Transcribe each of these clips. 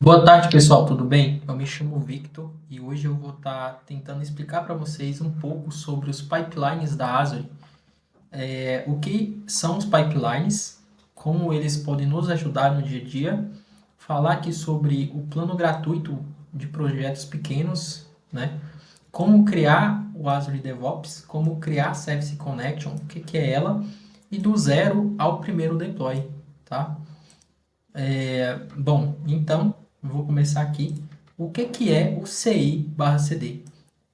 Boa tarde, pessoal, tudo bem? Eu me chamo Victor e hoje eu vou estar tentando explicar para vocês um pouco sobre os pipelines da Azure. O que são os pipelines, como eles podem nos ajudar no dia a dia, falar aqui sobre o plano gratuito de projetos pequenos, né? Como criar o Azure DevOps, como criar Service Connection, o que é ela, e do zero ao primeiro deploy, tá? Bom, então, eu vou começar aqui. O que é o CI/CD?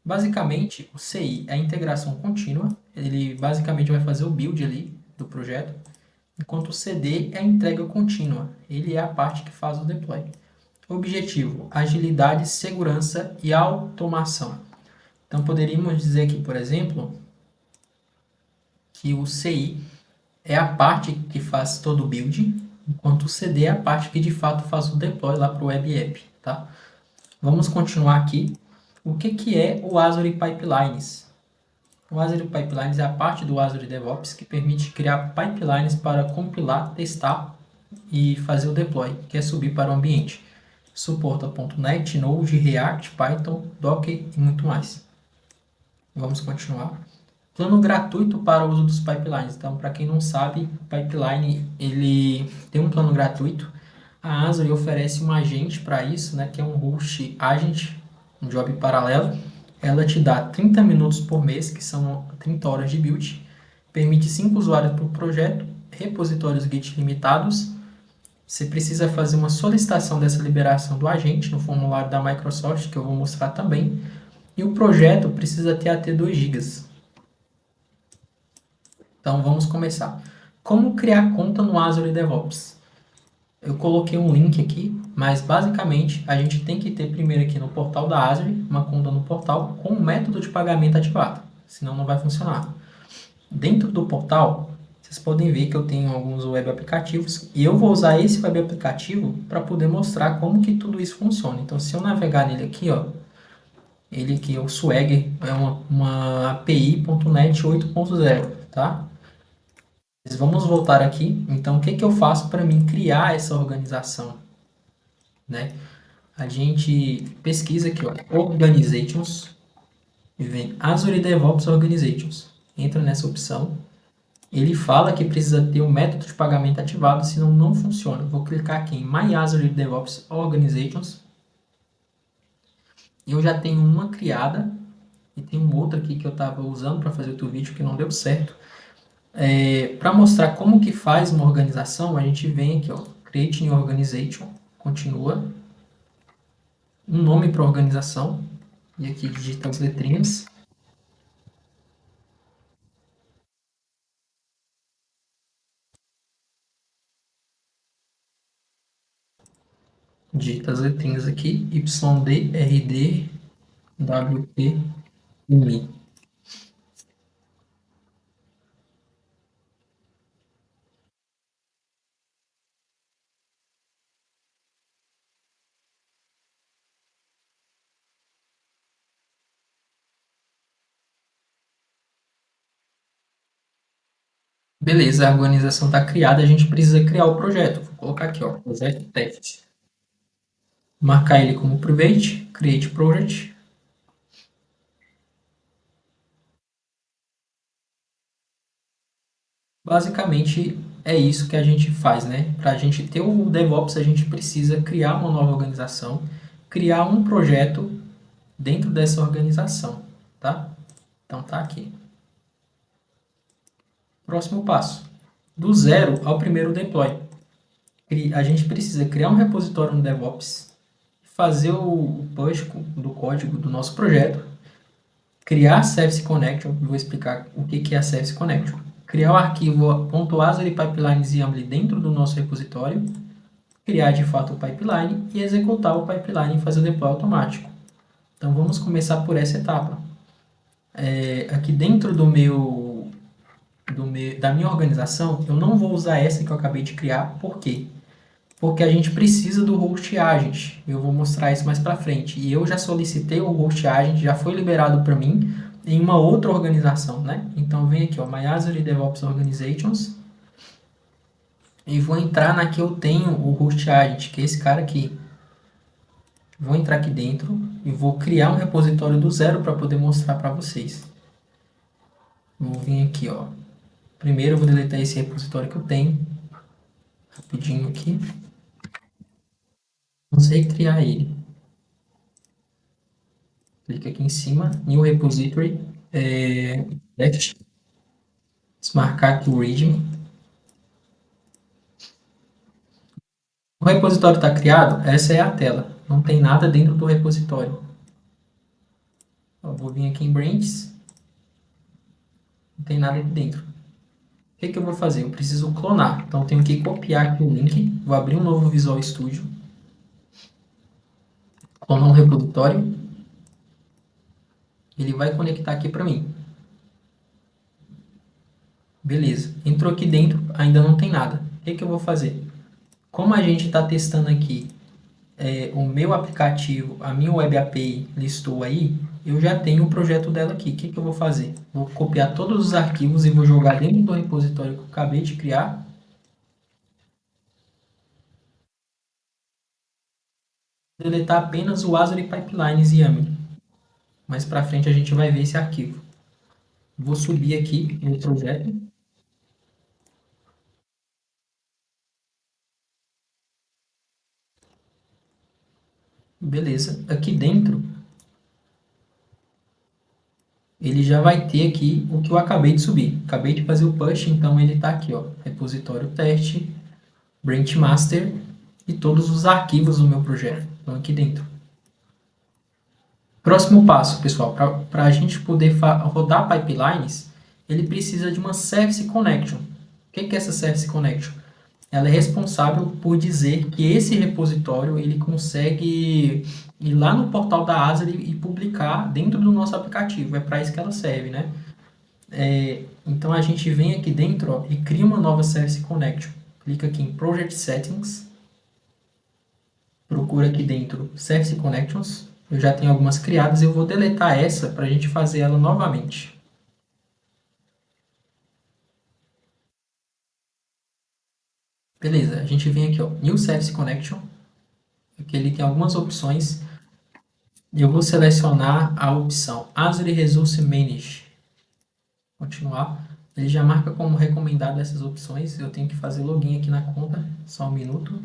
Basicamente, o CI é a integração contínua. Ele basicamente vai fazer o build ali do projeto, enquanto o CD é a entrega contínua. Ele é a parte que faz o deploy. Objetivo: agilidade, segurança e automação. Então, poderíamos dizer aqui, por exemplo, que o CI é a parte que faz todo o build, enquanto o CD é a parte que de fato faz o deploy lá para o web app, tá? Vamos continuar aqui. O que é o Azure Pipelines? O Azure Pipelines é a parte do Azure DevOps que permite criar pipelines para compilar, testar e fazer o deploy, que é subir para o ambiente. Suporta .NET, Node, React, Python, Docker e muito mais. Vamos continuar. Plano gratuito para o uso dos pipelines. Então, para quem não sabe, pipeline ele tem um plano gratuito. A Azure oferece um agente para isso, né, que é um host agent, um job paralelo. Ela te dá 30 minutos por mês, que são 30 horas de build. Permite 5 usuários por projeto, repositórios Git limitados. Você precisa fazer uma solicitação dessa liberação do agente no formulário da Microsoft, que eu vou mostrar também. E o projeto precisa ter até 2 GB. Então vamos começar. Como criar conta no Azure DevOps? Eu coloquei um link aqui, mas basicamente a gente tem que ter primeiro aqui no portal da Azure, uma conta no portal com o método de pagamento ativado, senão não vai funcionar. Dentro do portal, vocês podem ver que eu tenho alguns web aplicativos e eu vou usar esse web aplicativo para poder mostrar como que tudo isso funciona. Então se eu navegar nele aqui, ó, ele aqui, o Swagger, é uma API.NET 8.0, tá? Mas vamos voltar aqui. Então, o que que eu faço para mim criar essa organização, né? A gente pesquisa aqui, ó, Organizations, e vem Azure DevOps Organizations. Entra nessa opção. Ele fala que precisa ter o método de pagamento ativado, senão não funciona. Vou clicar aqui em My Azure DevOps Organizations. Eu já tenho uma criada e tem uma outra aqui que eu estava usando para fazer outro vídeo que não deu certo. Para mostrar como que faz uma organização, a gente vem aqui, ó, Create New Organization, continua, um nome para a organização, e aqui digita as letrinhas, digita as letrinhas aqui, YD, RD, WP, MI. Beleza, a organização está criada, a gente precisa criar o projeto. Vou colocar aqui, ó, projeto test. Marcar ele como private, create project. Basicamente é isso que a gente faz, né? Para a gente ter o DevOps, a gente precisa criar uma nova organização, criar um projeto dentro dessa organização, tá? Então tá aqui. Próximo passo. Do zero ao primeiro deploy. A gente precisa criar um repositório no DevOps, fazer o push do código do nosso projeto, criar a Service Connection, vou explicar o que é a Service Connection, criar o arquivo .azure pipelines YAML dentro do nosso repositório, criar de fato o pipeline e executar o pipeline e fazer o deploy automático. Então vamos começar por essa etapa. Aqui dentro da minha organização, eu não vou usar essa que eu acabei de criar, por quê? Porque a gente precisa do host agent. Eu vou mostrar isso mais para frente. E eu já solicitei o host agent, já foi liberado para mim em uma outra organização, né? Então vem aqui, ó, My Azure DevOps Organizations, e vou entrar na que eu tenho o host agent, que é esse cara aqui. Vou entrar aqui dentro e vou criar um repositório do zero para poder mostrar para vocês. Vou vir aqui, ó. Primeiro eu vou deletar esse repositório que eu tenho. Rapidinho aqui. Não sei criar ele. Clica aqui em cima, New Repository, Left, marcar aqui o Origin. O repositório está criado, essa é a tela. Não tem nada dentro do repositório. Eu vou vir aqui em Branches, não tem nada aqui dentro. O que eu vou fazer? Eu preciso clonar. Então, eu tenho que copiar aqui o link. Vou abrir um novo Visual Studio. Clonar um repositório. Ele vai conectar aqui para mim. Beleza. Entrou aqui dentro, ainda não tem nada. O que eu vou fazer? Como a gente está testando aqui o meu aplicativo, a minha Web API listou aí, eu já tenho o projeto dela aqui. O que eu vou fazer? Vou copiar todos os arquivos e vou jogar dentro do repositório que eu acabei de criar. Deletar apenas o Azure Pipelines YAML. Mais para frente a gente vai ver esse arquivo. Vou subir aqui no projeto. Beleza. Aqui dentro, ele já vai ter aqui o que eu acabei de subir. Acabei de fazer o push, então ele está aqui, ó. Repositório teste, branch master e todos os arquivos do meu projeto estão aqui dentro. Próximo passo, pessoal, para a gente poder rodar pipelines, ele precisa de uma Service Connection. O que é essa Service Connection? Ela é responsável por dizer que esse repositório ele consegue ir lá no portal da Azure e publicar dentro do nosso aplicativo. É para isso que ela serve, né? Então a gente vem aqui dentro, ó, e cria uma nova Service Connection. Clica aqui em Project Settings, procura aqui dentro Service Connections. Eu já tenho algumas criadas, eu vou deletar essa para a gente fazer ela novamente. Beleza, a gente vem aqui, ó, New Service Connection. Aqui ele tem algumas opções. Eu vou selecionar a opção Azure Resource Manage. Continuar. Ele já marca como recomendado essas opções. Eu tenho que fazer login aqui na conta. Só um minuto.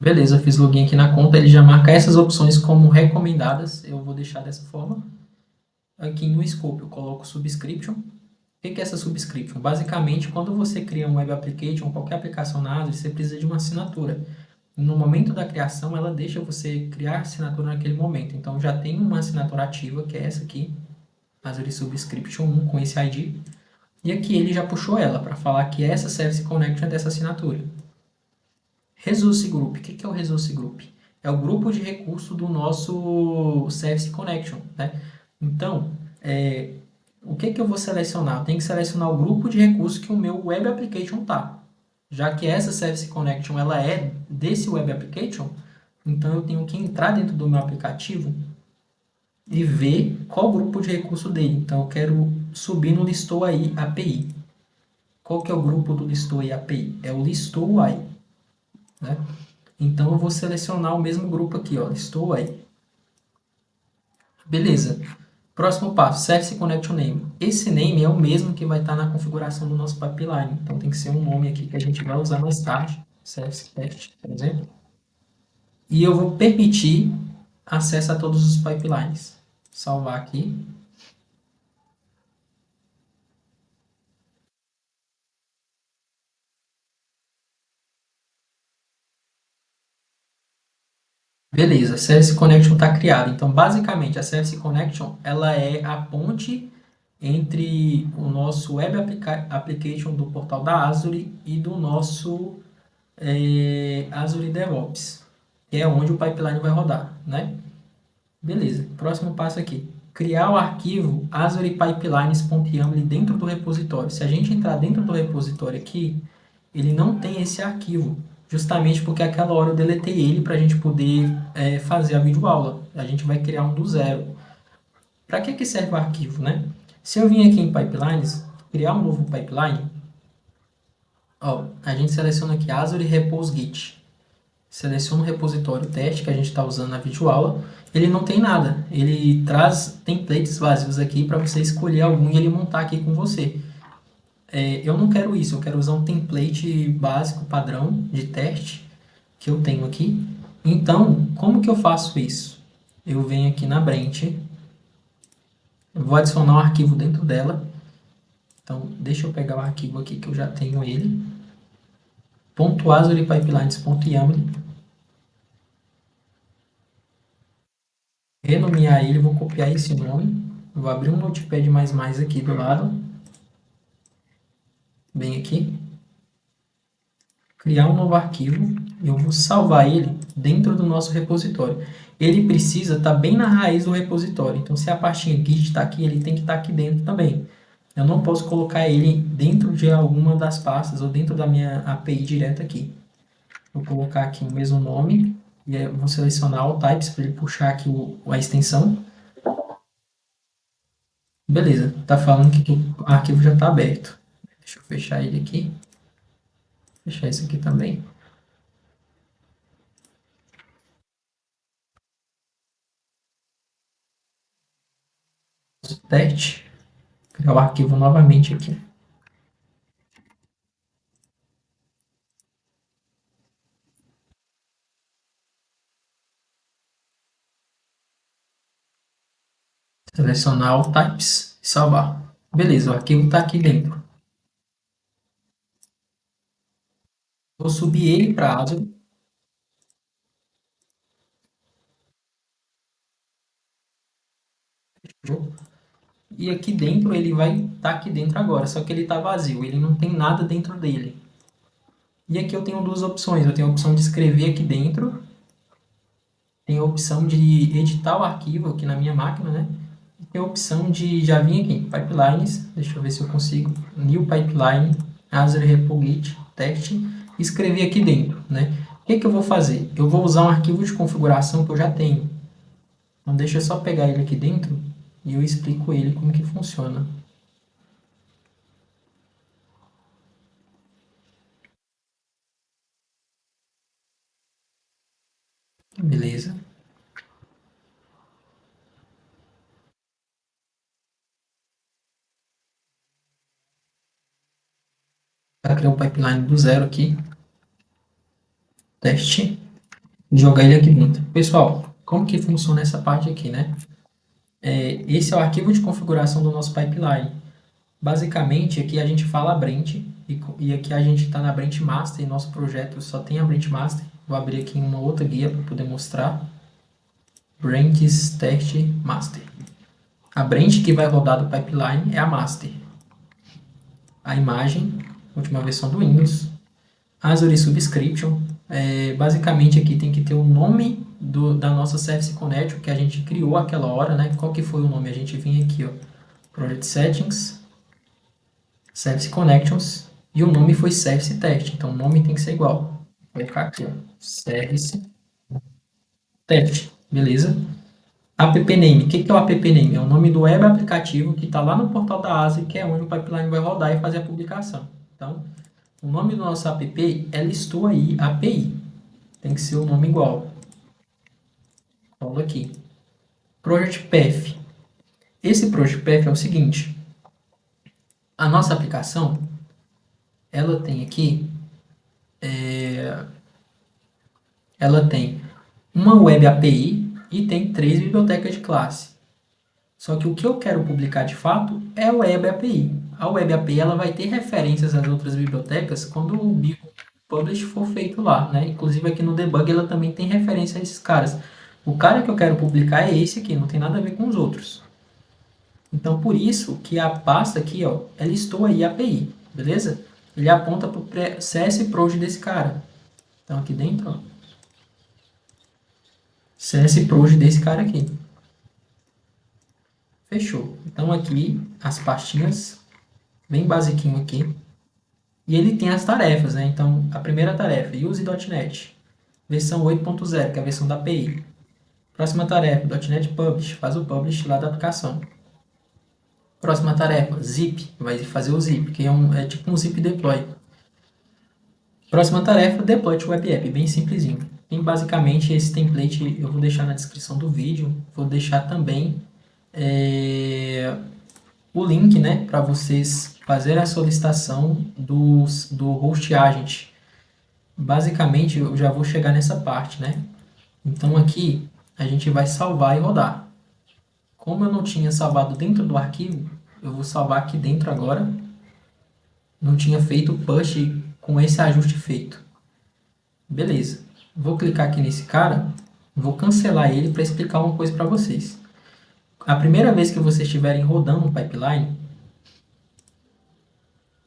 Beleza, fiz login aqui na conta. Ele já marca essas opções como recomendadas. Eu vou deixar dessa forma. Aqui no Scope eu coloco Subscription. O que é essa Subscription? Basicamente, quando você cria um Web Application, qualquer aplicação na Azure, você precisa de uma assinatura. No momento da criação, ela deixa você criar a assinatura naquele momento. Então, já tem uma assinatura ativa, que é essa aqui, Azure Subscription 1, com esse ID. E aqui ele já puxou ela, para falar que essa Service Connection é dessa assinatura. Resource Group. O que é o Resource Group? É o grupo de recurso do nosso Service Connection, né? Então, o que eu vou selecionar? Eu tenho que selecionar o grupo de recursos que o meu Web Application está. Já que essa Service Connection ela é desse Web Application, então eu tenho que entrar dentro do meu aplicativo e ver qual grupo de recurso dele. Então eu quero subir no Listou aí API. Qual que é o grupo do Listou aí API? É o Listou UI, né? Então eu vou selecionar o mesmo grupo aqui, ó, Listou UI. Beleza. Próximo passo, Service Connection Name. Esse name é o mesmo que vai estar na configuração do nosso pipeline. Então tem que ser um nome aqui que a gente vai usar mais tarde. Service Test, por exemplo. E eu vou permitir acesso a todos os pipelines. Salvar aqui. Beleza, Service Connection está criado. Então, basicamente, a Service Connection ela é a ponte entre o nosso Web Application do portal da Azure e do nosso Azure DevOps, que é onde o pipeline vai rodar, né? Beleza, próximo passo aqui. Criar o arquivo Azure Pipelines.yaml dentro do repositório. Se a gente entrar dentro do repositório aqui, ele não tem esse arquivo, justamente porque aquela hora eu deletei ele para a gente poder fazer a videoaula. A gente vai criar um do zero. Para que serve o arquivo, né? Se eu vim aqui em Pipelines, criar um novo pipeline, ó, a gente seleciona aqui Azure Repos Git. Seleciona o repositório teste que a gente está usando na videoaula. Ele não tem nada. Ele traz templates vazios aqui para você escolher algum e ele montar aqui com você. Eu não quero isso. Eu quero usar um template básico, padrão de teste que eu tenho aqui. Então, como que eu faço isso? Eu venho aqui na Brent. Eu vou adicionar um arquivo dentro dela. Então, deixa eu pegar o arquivo aqui que eu já tenho ele. .azurepipelines.yaml. Renomear ele, vou copiar esse nome. Vou abrir um Notepad++ aqui do lado. Bem aqui. Criar um novo arquivo. E eu vou salvar ele dentro do nosso repositório. Ele precisa estar bem na raiz do repositório. Então, se a pastinha Git está aqui, ele tem que estar aqui dentro também. Eu não posso colocar ele dentro de alguma das pastas ou dentro da minha API direto aqui. Vou colocar aqui o mesmo nome. E eu vou selecionar All Types para ele puxar aqui a extensão. Beleza, tá falando que o arquivo já está aberto. Deixa eu fechar ele aqui. Fechar isso aqui também. Teste. Criar o arquivo novamente aqui. Selecionar All Types e salvar. Beleza, o arquivo está aqui dentro. Vou subir ele para a Azure. E aqui dentro ele vai estar aqui dentro agora, só que ele está vazio, ele não tem nada dentro dele. E aqui eu tenho duas opções, eu tenho a opção de escrever aqui dentro, tenho a opção de editar o arquivo aqui na minha máquina, né? E tem a opção de, já vim aqui, pipelines, deixa eu ver se eu consigo, new pipeline, Azure Repo Git, teste, e escrever aqui dentro, né? O que eu vou fazer? Eu vou usar um arquivo de configuração que eu já tenho. Então deixa eu só pegar ele aqui dentro e eu explico ele como que funciona. Beleza. Para criar um pipeline do zero aqui, teste, e jogar ele aqui dentro. Pessoal, como que funciona essa parte aqui, né? Esse é o arquivo de configuração do nosso pipeline. Basicamente, aqui a gente fala Brent, e aqui a gente está na Brent Master, e nosso projeto só tem a Brent Master. Vou abrir aqui uma outra guia para poder mostrar. Brent's Test Master. A Brent que vai rodar do pipeline é a Master. A imagem, última versão do Windows. Azure Subscription. Basicamente aqui tem que ter o nome da nossa Service Connection que a gente criou aquela hora, né? Qual que foi o nome? A gente vinha aqui, ó, Project Settings, Service Connections, e o nome foi Service Test, então o nome tem que ser igual. Vou colocar aqui, ó, Service Test, beleza? Appname, o que é o appname? É o nome do web aplicativo que está lá no portal da Azure, que é onde o pipeline vai rodar e fazer a publicação. Então, o nome do nosso app é listou aí API. Tem que ser o nome igual. Colo aqui. Project Path. Esse Project Path é o seguinte. A nossa aplicação, ela tem aqui, ela tem uma Web API e tem 3 bibliotecas de classe. Só que o que eu quero publicar de fato é a Web API. A Web API ela vai ter referências às outras bibliotecas quando o publish for feito lá, né? Inclusive aqui no debug ela também tem referência a esses caras. O cara que eu quero publicar é esse aqui, não tem nada a ver com os outros. Então por isso que a pasta aqui, ó, ela listou aí a API, beleza? Ele aponta para o CS Proj desse cara. Então aqui dentro, ó, CS Proj desse cara aqui. Fechou. Então aqui as pastinhas, bem basiquinho aqui. E ele tem as tarefas, né? Então a primeira tarefa, use.NET, versão 8.0, que é a versão da API. Próxima tarefa, .NET Publish, faz o publish lá da aplicação. Próxima tarefa, zip, vai fazer o zip, que é tipo um zip deploy. Próxima tarefa, deploy to web app, bem simplesinho. Tem basicamente esse template, eu vou deixar na descrição do vídeo, vou deixar também o link, né, para vocês fazerem a solicitação do host agent. Basicamente, eu já vou chegar nessa parte, né? Então aqui a gente vai salvar e rodar. Como eu não tinha salvado dentro do arquivo, eu vou salvar aqui dentro agora. Não tinha feito o push com esse ajuste feito. Beleza. Vou clicar aqui nesse cara, vou cancelar ele para explicar uma coisa para vocês. A primeira vez que vocês estiverem rodando um pipeline,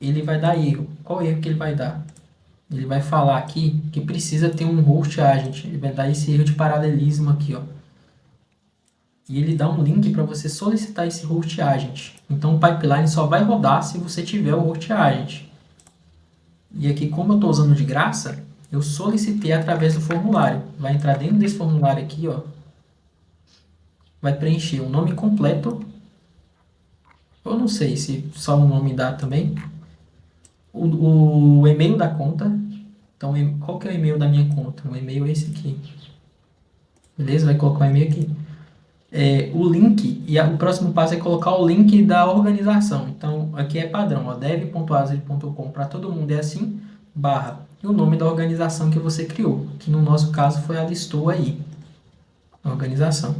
ele vai dar erro. Qual erro que ele vai dar? Ele vai falar aqui que precisa ter um host agent. Ele vai dar esse erro de paralelismo aqui, ó. E ele dá um link para você solicitar esse host agent. Então o pipeline só vai rodar se você tiver o host agent. E aqui, como eu estou usando de graça, eu solicitei através do formulário. Vai entrar dentro desse formulário aqui, ó. Vai preencher o nome completo. Eu não sei se só o nome dá também. O e-mail da conta. Então, qual que é o e-mail da minha conta? O e-mail é esse aqui. Beleza? Vai colocar o e-mail aqui. O link, e o próximo passo é colocar o link da organização. Então, aqui é padrão, ó, dev.azure.com, para todo mundo é assim, barra, e o nome da organização que você criou, que no nosso caso foi a Listou aí, organização.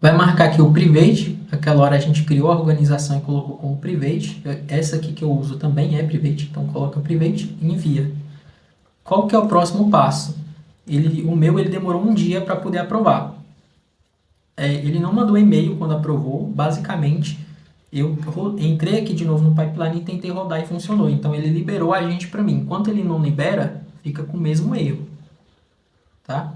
Vai marcar aqui o private, aquela hora a gente criou a organização e colocou como private, essa aqui que eu uso também é private, então coloca private e envia. Qual que é o próximo passo? O meu ele demorou um dia para poder aprovar. Ele não mandou e-mail quando aprovou. Basicamente, eu entrei aqui de novo no pipeline e tentei rodar e funcionou. Então, ele liberou a gente para mim. Enquanto ele não libera, fica com o mesmo erro. Tá?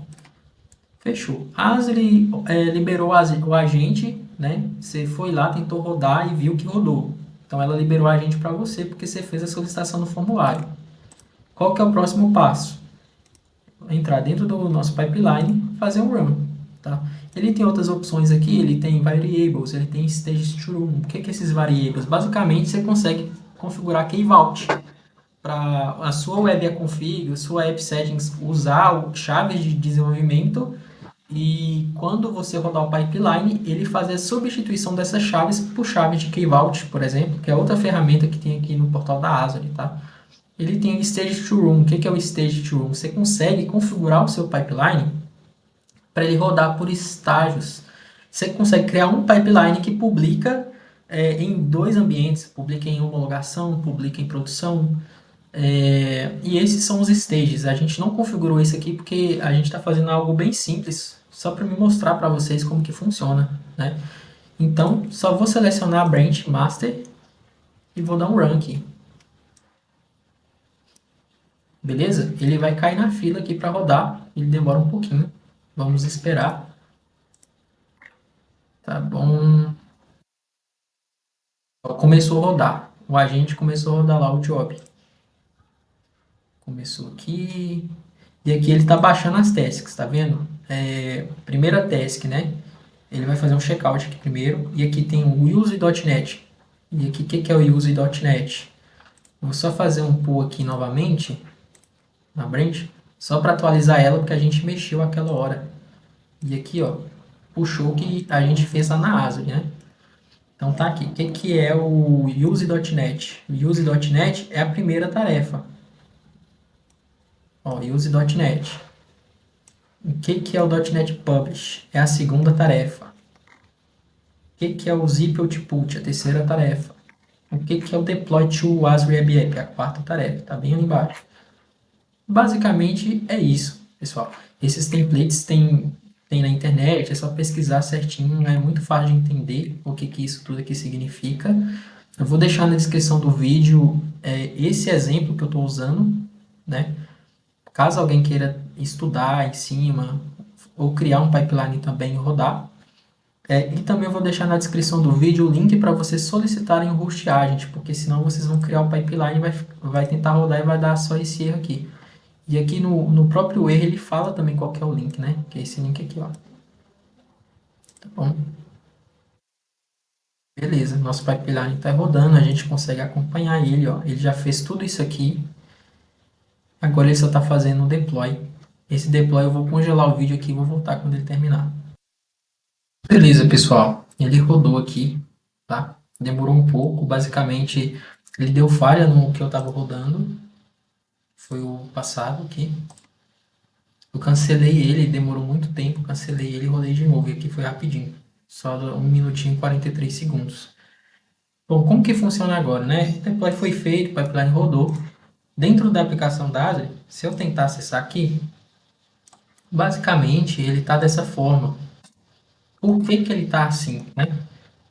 Fechou. A Azure liberou o agente, né? Você foi lá, tentou rodar e viu que rodou. Então, ela liberou a gente para você porque você fez a solicitação no formulário. Qual que é o próximo passo? Entrar dentro do nosso pipeline, fazer um run. Tá? Ele tem outras opções aqui, ele tem variables, ele tem stage to run. O que é esses variables? Basicamente, você consegue configurar key vault para a sua web config, a sua app settings usar chaves de desenvolvimento e quando você rodar o pipeline, ele fazer a substituição dessas chaves por chave de key vault, por exemplo, que é outra ferramenta que tem aqui no portal da Azure, tá? Ele tem o stage to run. O que é o stage to run? Você consegue configurar o seu pipeline para ele rodar por estágios. Você consegue criar um pipeline que publica em dois ambientes, publica em homologação, publica em produção, e esses são os stages. A gente não configurou isso aqui porque a gente está fazendo algo bem simples, só para me mostrar para vocês como que funciona, né? Então, só vou selecionar a branch master e vou dar um run aqui. Beleza? Ele vai cair na fila aqui para rodar, ele demora um pouquinho. Vamos esperar. Tá bom. Começou a rodar. O agente começou a rodar lá o job. Começou aqui. E aqui ele está baixando as tasks, tá vendo? Primeira task, né? Ele vai fazer um checkout aqui primeiro. E aqui tem o use.net. E aqui, o que é o use.net? Vou só fazer um pull aqui novamente. Na branch. Só para atualizar ela, porque a gente mexeu aquela hora. E aqui, ó. Puxou o que a gente fez lá na Azure, né? Então tá aqui. O que é o use.net? O use.net é a primeira tarefa. Ó, use.net. O que é o .NET Publish? É a segunda tarefa. O que é o zip output? A terceira tarefa. O que é o deploy to Azure Web App? A quarta tarefa. Tá bem ali embaixo. Basicamente é isso, pessoal. Esses templates tem na internet, é só pesquisar certinho, é muito fácil de entender o que isso tudo aqui significa. Eu vou deixar na descrição do vídeo esse exemplo que eu estou usando, né? Caso alguém queira estudar em cima ou criar um pipeline também e rodar. E também eu vou deixar na descrição do vídeo o link para vocês solicitarem o host agent, porque senão vocês vão criar o pipeline e vai tentar rodar e vai dar só esse erro aqui. E aqui no próprio erro ele fala também qual que é o link, né? Que é esse link aqui, ó. Tá bom? Beleza, nosso pipeline está rodando, a gente consegue acompanhar ele, ó. Ele já fez tudo isso aqui. Agora ele só está fazendo um deploy. Esse deploy eu vou congelar o vídeo aqui e vou voltar quando ele terminar. Beleza, pessoal. Ele rodou aqui, tá? Demorou um pouco. Basicamente, ele deu falha no que eu estava rodando. Foi o passado aqui. Eu cancelei ele, demorou muito tempo. Cancelei ele e rodei de novo. E aqui foi rapidinho. Só 1 minutinho e 43 segundos. Bom, como que funciona agora, né? O deploy foi feito, o pipeline rodou. Dentro da aplicação da Azure, se eu tentar acessar aqui, basicamente ele está dessa forma. Por que que ele está assim, né?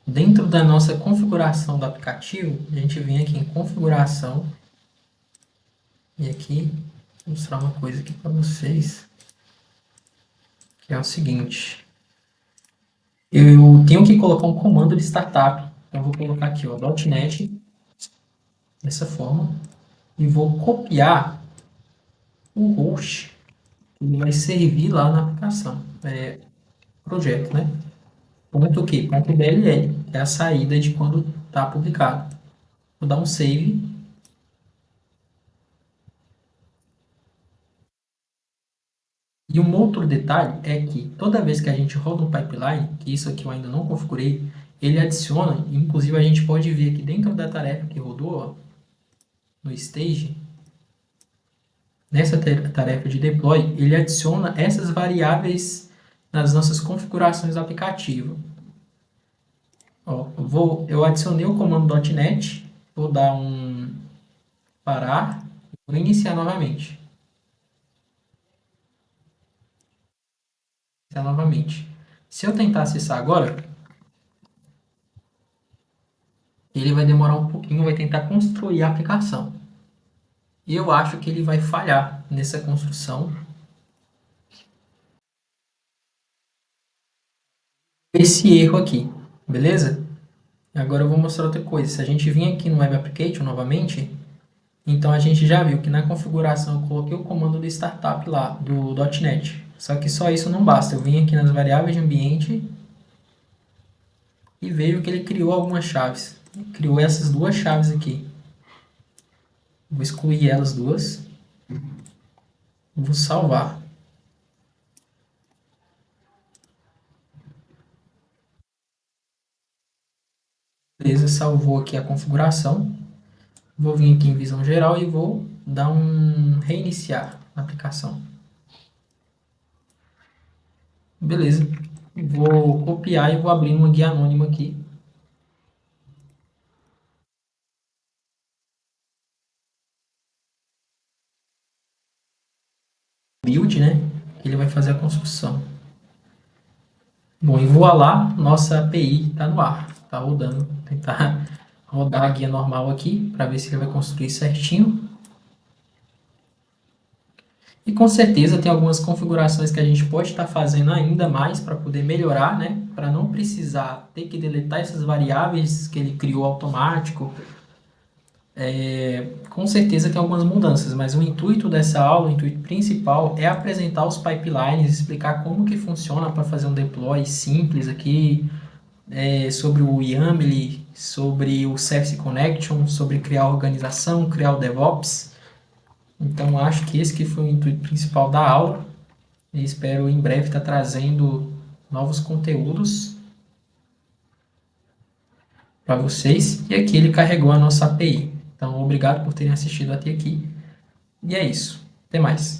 Dentro da nossa configuração do aplicativo, a gente vem aqui em configuração e aqui vou mostrar uma coisa aqui para vocês, que é o seguinte. Eu tenho que colocar um comando de startup. Então, eu vou colocar aqui, ó, .NET, dessa forma, e vou copiar o host que ele vai servir lá na aplicação. Projeto, né? Ponto .q, ponto .dll, que é a saída de quando está publicado. Vou dar um save. E um outro detalhe é que toda vez que a gente roda um pipeline, que isso aqui eu ainda não configurei, ele adiciona, inclusive a gente pode ver aqui dentro da tarefa que rodou, ó, no stage, nessa tarefa de deploy, ele adiciona essas variáveis nas nossas configurações do aplicativo. Ó, eu adicionei o comando .NET, vou dar um parar, vou iniciar novamente. Iniciar novamente. Se eu tentar acessar agora, ele vai demorar um pouquinho, vai tentar construir a aplicação. E eu acho que ele vai falhar nessa construção. Esse erro aqui, beleza? Agora eu vou mostrar outra coisa. Se a gente vir aqui no Web Application novamente, então a gente já viu que na configuração eu coloquei o comando do startup lá, do .NET. Só que só isso não basta. Eu vim aqui nas variáveis de ambiente e vejo que ele criou algumas chaves. Criou essas duas chaves aqui. Vou excluir elas duas. Vou salvar. Beleza, salvou aqui a configuração. Vou vir aqui em visão geral e vou dar um reiniciar a aplicação. Beleza. Vou copiar e vou abrir uma guia anônima aqui. Build, né? Ele vai fazer a construção. Bom, e voilá, nossa API está no ar, está rodando. Vou tentar rodar a guia normal aqui para ver se ele vai construir certinho. E com certeza tem algumas configurações que a gente pode estar fazendo ainda mais para poder melhorar, né? Para não precisar ter que deletar essas variáveis que ele criou automático. Com certeza tem algumas mudanças, mas o intuito dessa aula, o intuito principal é apresentar os pipelines, explicar como que funciona para fazer um deploy simples aqui, sobre o YAML, sobre o Service Connection, sobre criar a organização, criar o DevOps. Então, acho que esse que foi o intuito principal da aula. E espero em breve estar trazendo novos conteúdos para vocês. E aqui ele carregou a nossa API. Então, obrigado por terem assistido até aqui. E é isso. Até mais.